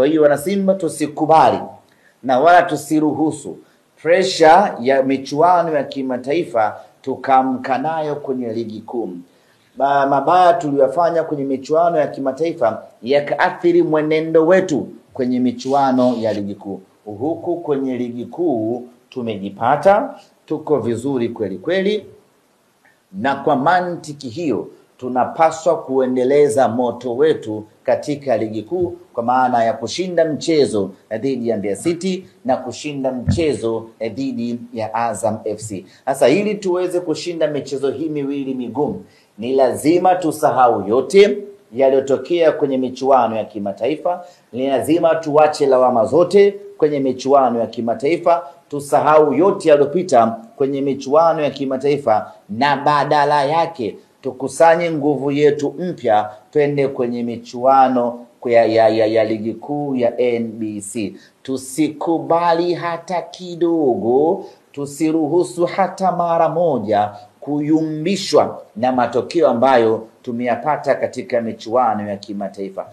Kwa hiyo wanasimba, tusikubali na wala tusiruhusu pressure ya michuano ya kimataifa tukamka nayo kwenye ligi kuu. Mabaya tuliyofanya kwenye michuano ya kimataifa yakaathiri mwenendo wetu kwenye michuano ya ligi kuu. Huku kwenye ligi kuu tumejipata, tuko vizuri kweli kweli, na kwa mantiki hiyo tunapaswa kuendeleza moto wetu katika ligi kuu, kwa maana ya kushinda mchezo dhidi ya Mbeya City na kushinda mchezo dhidi ya Azam FC. Sasa ili tuweze kushinda michezo hii miwili migumu, ni lazima tusahau yote yaliyotokea kwenye michuano ya kimataifa. Ni lazima tuache lawama zote kwenye michuano ya kimataifa, tusahau yote yaliyopita kwenye michuano ya kimataifa, na badala yake tukusanye nguvu yetu mpya, twende kwenye michuano ya ligi kuu ya NBC. Tusikubali hata kidogo, tusiruhusu hata mara moja kuyumbishwa na matokeo ambayo tumeyapata katika michuano ya kimataifa.